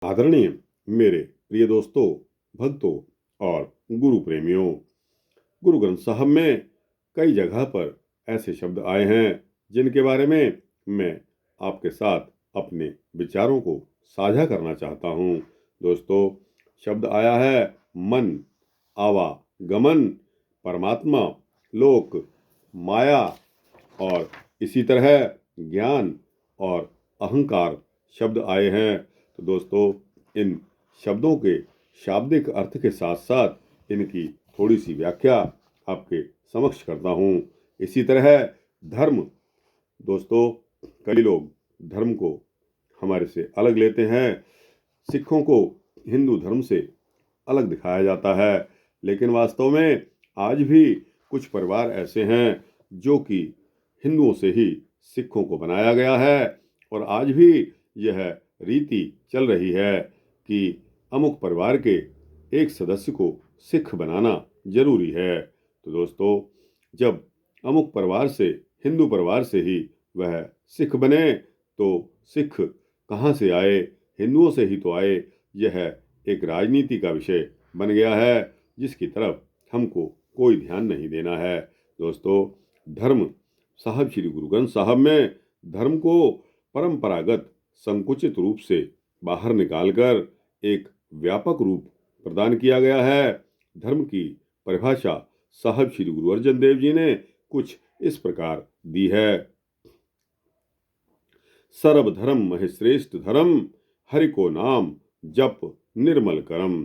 आदरणीय मेरे प्रिय दोस्तों, भक्तों और गुरु प्रेमियों, गुरु ग्रंथ साहब में कई जगह पर ऐसे शब्द आए हैं जिनके बारे में मैं आपके साथ अपने विचारों को साझा करना चाहता हूँ। दोस्तों, शब्द आया है मन, आवागमन, परमात्मा, लोक, माया और इसी तरह ज्ञान और अहंकार शब्द आए हैं। तो दोस्तों, इन शब्दों के शाब्दिक अर्थ के साथ साथ इनकी थोड़ी सी व्याख्या आपके समक्ष करता हूँ। इसी तरह धर्म, दोस्तों, कई लोग धर्म को हमारे से अलग लेते हैं। सिखों को हिंदू धर्म से अलग दिखाया जाता है, लेकिन वास्तव में आज भी कुछ परिवार ऐसे हैं जो कि हिंदुओं से ही सिखों को बनाया गया है और आज भी यह रीति चल रही है कि अमुक परिवार के एक सदस्य को सिख बनाना जरूरी है। तो दोस्तों, जब अमुक परिवार से, हिंदू परिवार से ही वह सिख बने तो सिख कहाँ से आए? हिंदुओं से ही तो आए। यह एक राजनीति का विषय बन गया है जिसकी तरफ हमको कोई ध्यान नहीं देना है। दोस्तों, धर्म, साहब श्री गुरु ग्रंथ साहब में धर्म को परंपरागत संकुचित रूप से बाहर निकालकर एक व्यापक रूप प्रदान किया गया है। धर्म की परिभाषा साहब श्री गुरु अर्जन देव जी ने कुछ इस प्रकार दी है। सर्वधर्म महिश्रेष्ठ धर्म, हरि को नाम जप निर्मल करम।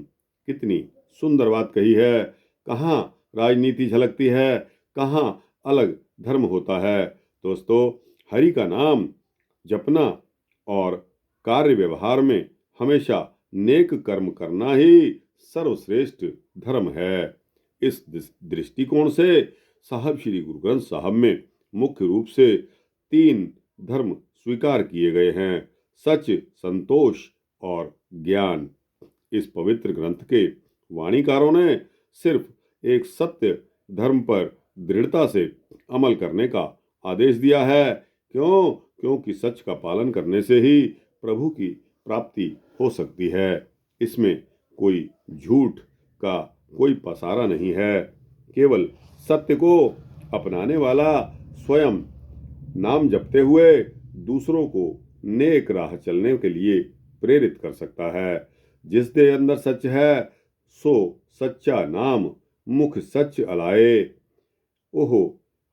कितनी सुंदर बात कही है। कहाँ राजनीति झलकती है, कहाँ अलग धर्म होता है। दोस्तों, हरि का नाम जपना और कार्य व्यवहार में हमेशा नेक कर्म करना ही सर्वश्रेष्ठ धर्म है। इस दृष्टिकोण से साहब श्री गुरु ग्रंथ साहब में मुख्य रूप से 3 धर्म स्वीकार किए गए हैं: सच, संतोष और ज्ञान। इस पवित्र ग्रंथ के वाणीकारों ने सिर्फ एक सत्य धर्म पर दृढ़ता से अमल करने का आदेश दिया है। क्योंकि सच का पालन करने से ही प्रभु की प्राप्ति हो सकती है। इसमें कोई झूठ का कोई पसारा नहीं है। केवल सत्य को अपनाने वाला स्वयं नाम जपते हुए दूसरों को नेक राह चलने के लिए प्रेरित कर सकता है। जिस दे अंदर सच है सो सच्चा नाम मुख सच अलाए। ओहो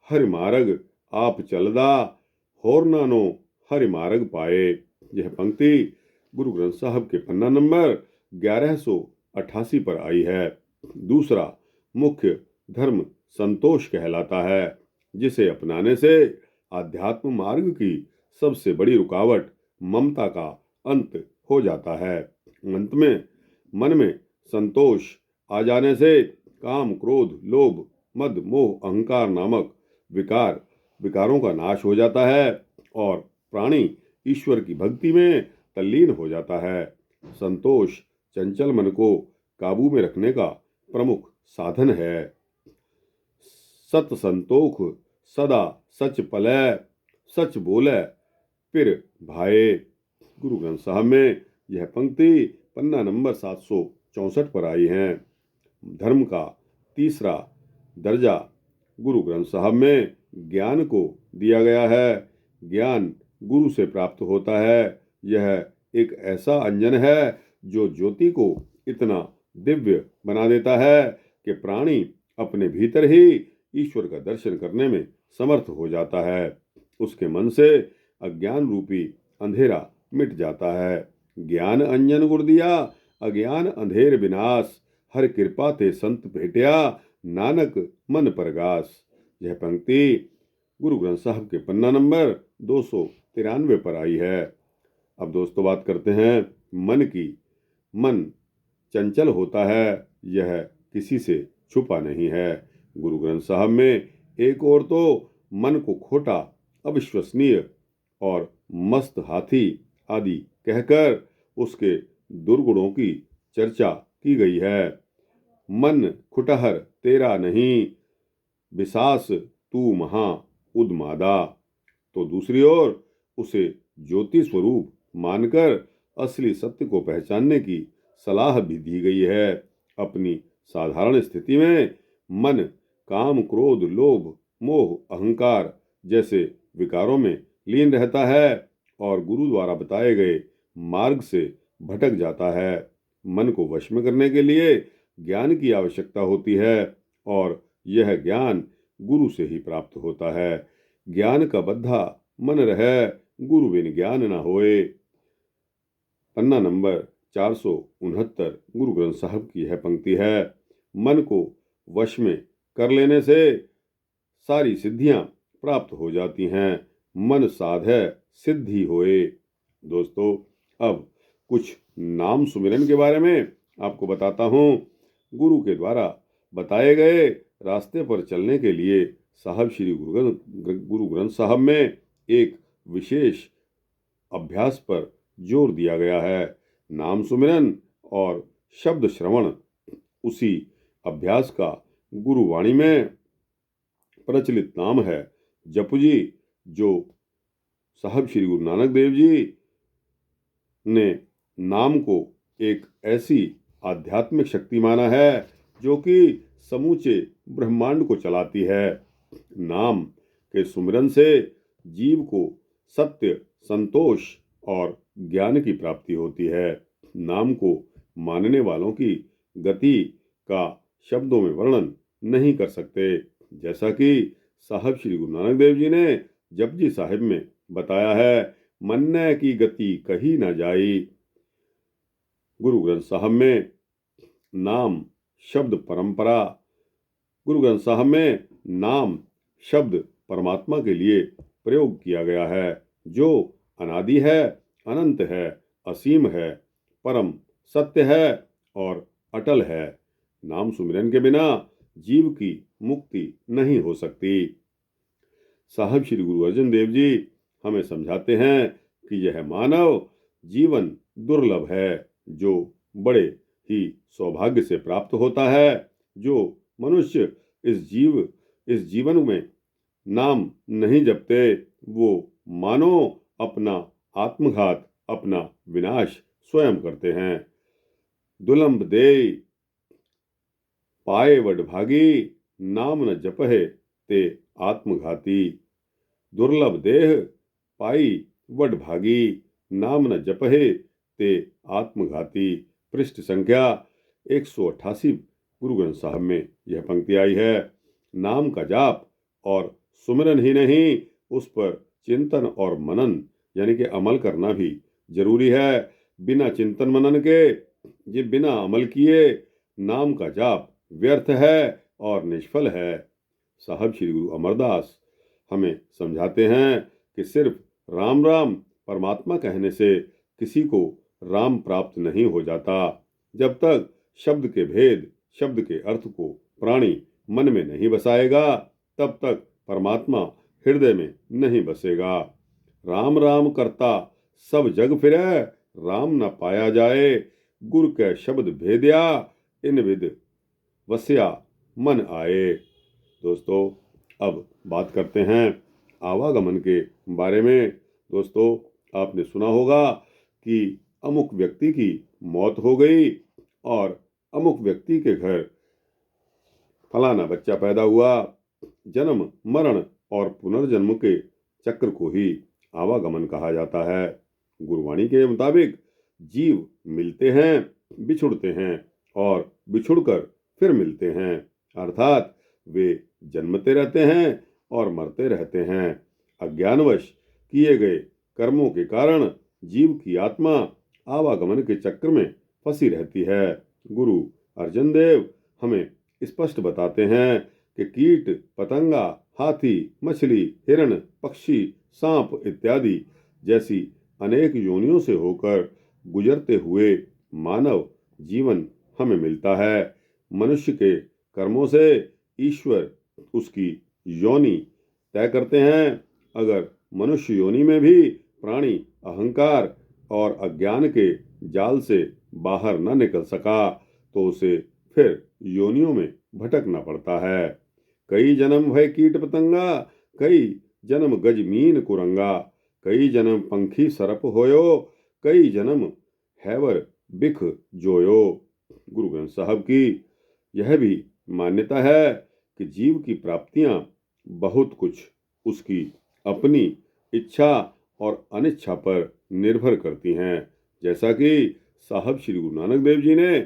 हरि मार्ग आप चलदा, होर नानो हरि मार्ग पाए। यह पंक्ति गुरु ग्रंथ साहब के पन्ना नंबर 1188 पर आई है। दूसरा मुख्य धर्म संतोष कहलाता है, जिसे अपनाने से आध्यात्म मार्ग की सबसे बड़ी रुकावट ममता का अंत हो जाता है। अंत में मन में संतोष आ जाने से काम, क्रोध, लोभ, मद, मोह, अहंकार नामक विकारों का नाश हो जाता है और प्राणी ईश्वर की भक्ति में तल्लीन हो जाता है। संतोष चंचल मन को काबू में रखने का प्रमुख साधन है। सत संतोख सदा सच पलै, सच बोले फिर भाए। गुरु ग्रंथ साहब में यह पंक्ति पन्ना नंबर 764 पर आई है। धर्म का तीसरा दर्जा गुरु ग्रंथ साहब में ज्ञान को दिया गया है। ज्ञान गुरु से प्राप्त होता है। यह एक ऐसा अंजन है जो ज्योति को इतना दिव्य बना देता है कि प्राणी अपने भीतर ही ईश्वर का दर्शन करने में समर्थ हो जाता है। उसके मन से अज्ञान रूपी अंधेरा मिट जाता है। ज्ञान अंजन गुर दिया, अज्ञान अंधेर विनाश। हर कृपा ते संत भेटिया, नानक मन परगास। यह पंक्ति गुरु ग्रंथ साहब के पन्ना नंबर 293 पर आई है। अब दोस्तों, बात करते हैं मन की। मन चंचल होता है, यह किसी से छुपा नहीं है। गुरु ग्रंथ साहब में एक ओर तो मन को खोटा, अविश्वसनीय और मस्त हाथी आदि कहकर उसके दुर्गुणों की चर्चा की गई है। मन खुटहर तेरा नहीं, विसास तू महा उन्मादा। तो दूसरी ओर उसे ज्योति स्वरूप मानकर असली सत्य को पहचानने की सलाह भी दी गई है। अपनी साधारण स्थिति में मन काम, क्रोध, लोभ, मोह, अहंकार जैसे विकारों में लीन रहता है और गुरु द्वारा बताए गए मार्ग से भटक जाता है। मन को वश में करने के लिए ज्ञान की आवश्यकता होती है और यह ज्ञान गुरु से ही प्राप्त होता है। ज्ञान का बद्धा मन रहे, गुरु बिन ज्ञान न होए। पन्ना नंबर 469 गुरु ग्रंथ साहब की यह पंक्ति है। मन को वश में कर लेने से सारी सिद्धियां प्राप्त हो जाती हैं। मन साधे सिद्धि होए। दोस्तों, अब कुछ नाम सुमिरन के बारे में आपको बताता हूँ। गुरु के द्वारा बताए गए रास्ते पर चलने के लिए साहब श्री गुरु ग्रंथ साहब में एक विशेष अभ्यास पर जोर दिया गया है। नाम सुमिरन और शब्द श्रवण उसी अभ्यास का गुरुवाणी में प्रचलित नाम है। जपजी, जो साहब श्री गुरु नानक देव जी ने नाम को एक ऐसी आध्यात्मिक शक्ति माना है जो कि समूचे ब्रह्मांड को चलाती है। नाम के सुमिरन से जीव को सत्य, संतोष और ज्ञान की प्राप्ति होती है। नाम को मानने वालों की गति का शब्दों में वर्णन नहीं कर सकते, जैसा कि साहब श्री गुरु नानक देव जी ने जपजी साहिब में बताया है। मन्ने की गति कही न जाई। गुरु ग्रंथ साहब में नाम शब्द परंपरा, गुरु ग्रंथ साहब में नाम शब्द परमात्मा के लिए प्रयोग किया गया है, जो अनादि है, अनंत है, असीम है, परम सत्य है और अटल है। नाम सुमिरन के बिना जीव की मुक्ति नहीं हो सकती। साहब श्री गुरु अर्जन देव जी हमें समझाते हैं कि यह मानव जीवन दुर्लभ है, जो बड़े ही सौभाग्य से प्राप्त होता है। जो मनुष्य इस जीवन में नाम नहीं जपते, वो मानो अपना आत्मघात, अपना विनाश स्वयं करते हैं। दुलंभ दे पाए वडभागी, नाम न जपहे ते आत्मघाती। दुर्लभ देह पाई वडभागी, नाम न जपहे ते आत्मघाती। पृष्ठ संख्या 188 गुरु ग्रंथ साहब में यह पंक्ति आई है। नाम का जाप और सुमिरन ही नहीं, उस पर चिंतन और मनन यानी कि अमल करना भी जरूरी है। बिना चिंतन मनन के, बिना अमल किए नाम का जाप व्यर्थ है और निष्फल है। साहब श्री गुरु अमरदास हमें समझाते हैं कि सिर्फ राम राम परमात्मा कहने से किसी को राम प्राप्त नहीं हो जाता। जब तक शब्द के भेद, शब्द के अर्थ को प्राणी मन में नहीं बसाएगा, तब तक परमात्मा हृदय में नहीं बसेगा। राम राम करता सब जग फिरै, राम न पाया जाए, गुर के शब्द भेद्या, इन विद वस्या मन आए। दोस्तों, अब बात करते हैं आवागमन के बारे में। दोस्तों, आपने सुना होगा कि अमुक व्यक्ति की मौत हो गई और अमुक व्यक्ति के घर फलाना बच्चा पैदा हुआ। जन्म, मरण और पुनर्जन्म के चक्र को ही आवागमन कहा जाता है। गुरुवाणी के मुताबिक जीव मिलते हैं, बिछुड़ते हैं और बिछुड़कर फिर मिलते हैं, अर्थात वे जन्मते रहते हैं और मरते रहते हैं। अज्ञानवश किए गए कर्मों के कारण जीव की आत्मा आवागमन के चक्र में फंसी रहती है। गुरु अर्जन देव हमें स्पष्ट बताते हैं कि कीट, पतंगा, हाथी, मछली, हिरण, पक्षी, सांप इत्यादि जैसी अनेक योनियों से होकर गुजरते हुए मानव जीवन हमें मिलता है। मनुष्य के कर्मों से ईश्वर उसकी योनि तय करते हैं। अगर मनुष्य योनि में भी प्राणी अहंकार और अज्ञान के जाल से बाहर न निकल सका, तो उसे फिर योनियों में भटकना पड़ता है। कई जन्म भय कीट पतंगा, कई जन्म गज मीन कुरंगा, कई जन्म पंखी सरप होयो, कई जन्म हैवर बिख जोयो। गुरु ग्रंथ साहब की यह भी मान्यता है कि जीव की प्राप्तियां बहुत कुछ उसकी अपनी इच्छा और अनिच्छा पर निर्भर करती हैं। जैसा कि साहब श्री गुरु नानक देव जी ने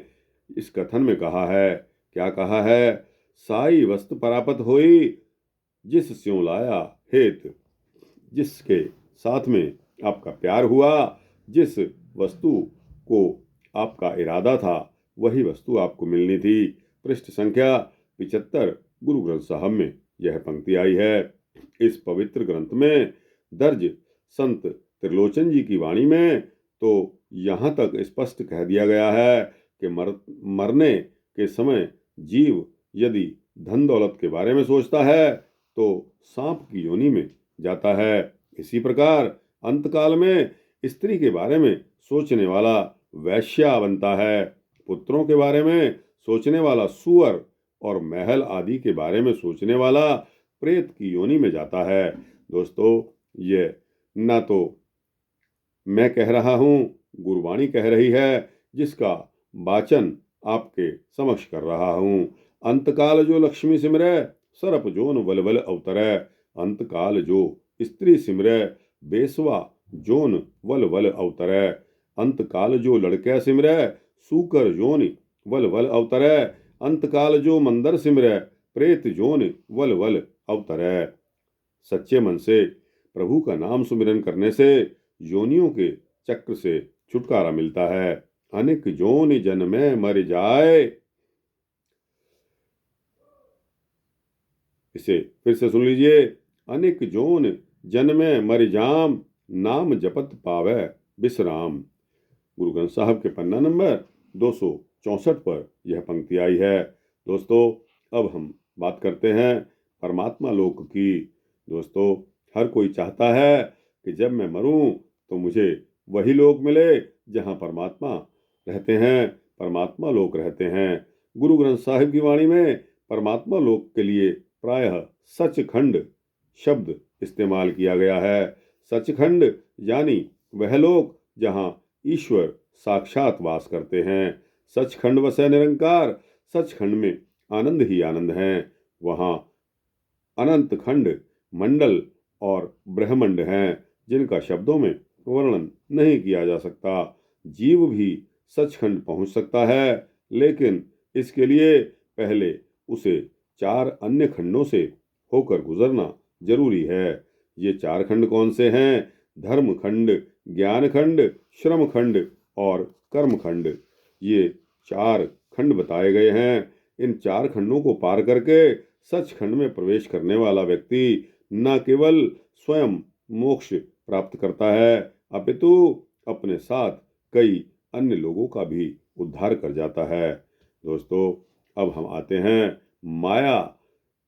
इस कथन में कहा है, क्या कहा है? साई वस्तु परापत होई, जिस स्यों लाया हेत। जिसके साथ में आपका प्यार हुआ, जिस वस्तु को आपका इरादा था, वही वस्तु आपको मिलनी थी। पृष्ठ संख्या 75 गुरु ग्रंथ साहब में यह पंक्ति आई है। इस पवित्र ग्रंथ में दर्ज संत त्रिलोचन जी की वाणी में तो यहाँ तक स्पष्ट कह दिया गया है कि मरने के समय जीव यदि धन दौलत के बारे में सोचता है तो सांप की योनि में जाता है। इसी प्रकार अंतकाल में स्त्री के बारे में सोचने वाला वैश्या बनता है, पुत्रों के बारे में सोचने वाला सूअर और महल आदि के बारे में सोचने वाला प्रेत की योनि में जाता है। दोस्तों, ये ना तो मैं कह रहा हूँ, गुरबाणी कह रही है, जिसका वाचन आपके समक्ष कर रहा हूँ। अंतकाल जो लक्ष्मी सिमरै, सरप जोन वलवल अवतरै। अंतकाल जो स्त्री सिमरै, बेसवा जोन वल वल अवतरै। अंतकाल जो लड़का सिमरै, सूकर जोन वल वल अवतरै। अंतकाल जो मंदर सिमरै, प्रेत जोन वल वल अवतरै। सच्चे मन से प्रभु का नाम सुमिरन करने से योनियों के चक्र से छुटकारा मिलता है। अनेक जोनि जन्मे मर जाए। इसे फिर से सुन लीजिए। अनेक जोन जन्मे मर जाम, नाम जपत पावे विश्राम। गुरु ग्रंथ साहब के पन्ना नंबर 264 पर यह पंक्ति आई है। दोस्तों, अब हम बात करते हैं परमात्मा लोक की। दोस्तों, हर कोई चाहता है कि जब मैं मरूं तो मुझे वही लोक मिले जहां परमात्मा रहते हैं, परमात्मा लोक रहते हैं। गुरु ग्रंथ साहिब की वाणी में परमात्मा लोक के लिए प्रायः सचखंड शब्द इस्तेमाल किया गया है। सचखंड यानी वह लोक जहां ईश्वर साक्षात वास करते हैं। सचखंड वसै निरंकार, सचखंड में आनंद ही आनंद है। वहां अनंत खंड, मंडल और ब्रह्मंड हैं जिनका शब्दों में वर्णन नहीं किया जा सकता। जीव भी सचखंड पहुंच सकता है, लेकिन इसके लिए पहले उसे 4 अन्य खंडों से होकर गुजरना जरूरी है। ये 4 खंड कौन से हैं? धर्म खंड, ज्ञान खंड, श्रम खंड और कर्म खंड। ये 4 खंड बताए गए हैं। इन 4 खंडों को पार करके सचखंड में प्रवेश करने वाला व्यक्ति न केवल स्वयं मोक्ष प्राप्त करता है, अपितु अपने साथ कई अन्य लोगों का भी उद्धार कर जाता है। दोस्तों, अब हम आते हैं माया।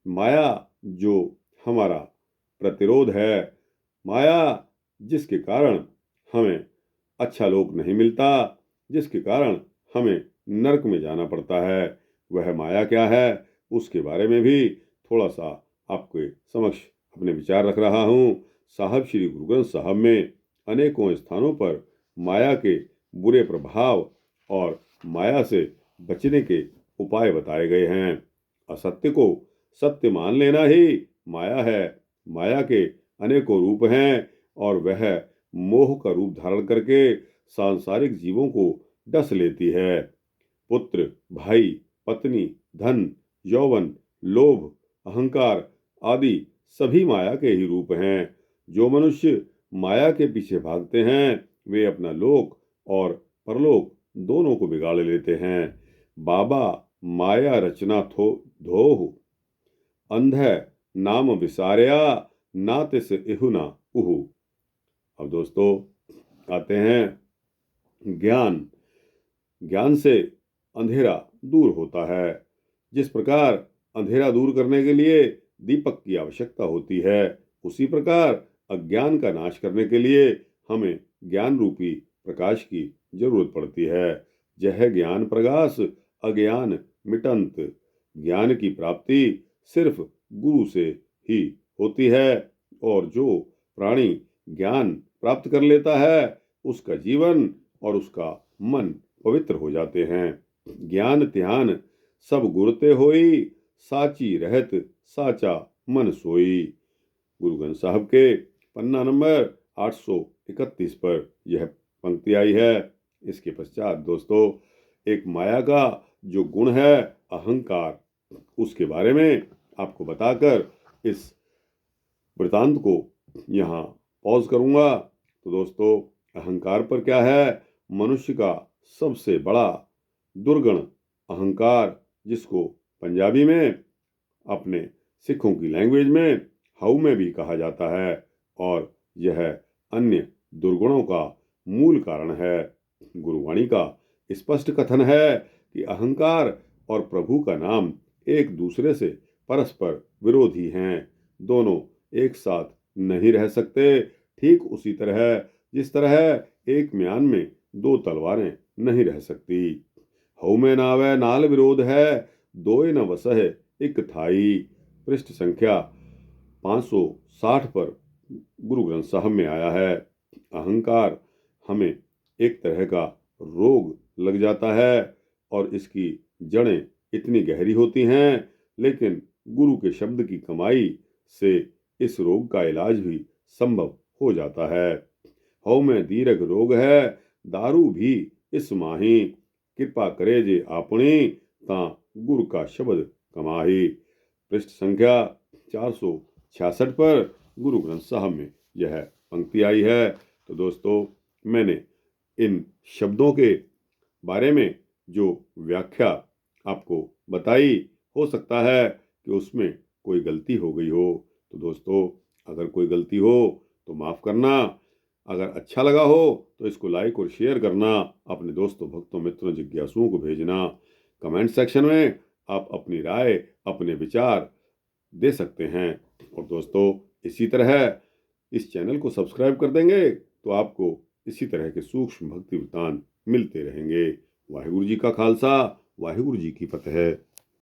माया जो हमारा प्रतिरोध है, माया जिसके कारण हमें अच्छा लोक नहीं मिलता, जिसके कारण हमें नरक में जाना पड़ता है, वह माया क्या है, उसके बारे में भी थोड़ा सा आपके समक्ष अपने विचार रख रहा हूँ। साहब श्री गुरु ग्रंथ साहब में अनेकों स्थानों पर माया के बुरे प्रभाव और माया से बचने के उपाय बताए गए हैं। असत्य को सत्य मान लेना ही माया है। माया के अनेकों रूप हैं और वह मोह का रूप धारण करके सांसारिक जीवों को डस लेती है। पुत्र, भाई, पत्नी, धन, यौवन, लोभ, अहंकार आदि सभी माया के ही रूप हैं। जो मनुष्य माया के पीछे भागते हैं वे अपना लोक और परलोक दोनों को बिगाड़ लेते हैं। बाबा माया रचना धोह, अंधे नाम विसारया, ना तिस इहु ना उहु। अब दोस्तों आते हैं ज्ञान। ज्ञान से अंधेरा दूर होता है। जिस प्रकार अंधेरा दूर करने के लिए दीपक की आवश्यकता होती है, उसी प्रकार अज्ञान का नाश करने के लिए हमें ज्ञान रूपी प्रकाश की जरूरत पड़ती है। यह ज्ञान प्रकाश अज्ञान मिटंत। ज्ञान की प्राप्ति सिर्फ गुरु से ही होती है और जो प्राणी ज्ञान प्राप्त कर लेता है उसका जीवन और उसका मन पवित्र हो जाते हैं। ज्ञान ध्यान सब गुरते होई, साची रहत साचा मन सोई। गुरु ग्रंथ साहब के पन्ना नंबर 831 पर यह पंक्ति आई है। इसके पश्चात दोस्तों एक माया का जो गुण है अहंकार, उसके बारे में आपको बताकर इस वृतांत को यहाँ पॉज करूंगा। तो दोस्तों अहंकार पर क्या है, मनुष्य का सबसे बड़ा दुर्गुण अहंकार, जिसको पंजाबी में अपने सिखों की लैंग्वेज में हाउ में भी कहा जाता है, और यह अन्य दुर्गुणों का मूल कारण है। गुरुवाणी का स्पष्ट कथन है कि अहंकार और प्रभु का नाम एक दूसरे से परस्पर विरोधी हैं। दोनों एक साथ नहीं रह सकते। ठीक उसी तरह जिस तरह एक म्यान में दो तलवारें नहीं रह सकती। हऊ में नावै नाल विरोध है, दोए न वसह एक थाई। पृष्ठ संख्या 560 पर गुरु ग्रंथ साहब में आया है। अहंकार हमें एक तरह का रोग लग जाता है और इसकी जड़ें इतनी गहरी होती हैं, लेकिन गुरु के शब्द की कमाई से इस रोग का इलाज भी संभव हो जाता है। हऊ में दीर्घ रोग है, दारू भी इस माही। कृपा करे जे आपणी, ता गुरु का शब्द कमाही। पृष्ठ संख्या 466 पर गुरु ग्रंथ साहब में यह पंक्ति आई है। तो दोस्तों मैंने इन शब्दों के बारे में जो व्याख्या आपको बताई, हो सकता है कि उसमें कोई गलती हो गई हो। तो दोस्तों अगर कोई गलती हो तो माफ़ करना। अगर अच्छा लगा हो तो इसको लाइक और शेयर करना। अपने दोस्तों भक्तों मित्रों जिज्ञासुओं को भेजना। कमेंट सेक्शन में आप अपनी राय अपने विचार दे सकते हैं। और दोस्तों इसी तरह इस चैनल को सब्सक्राइब कर देंगे तो आपको इसी तरह के सूक्ष्म भक्ति वृत्तांत मिलते रहेंगे। वाहिगुरु जी का खालसा, वाहिगुरु जी की फतेह।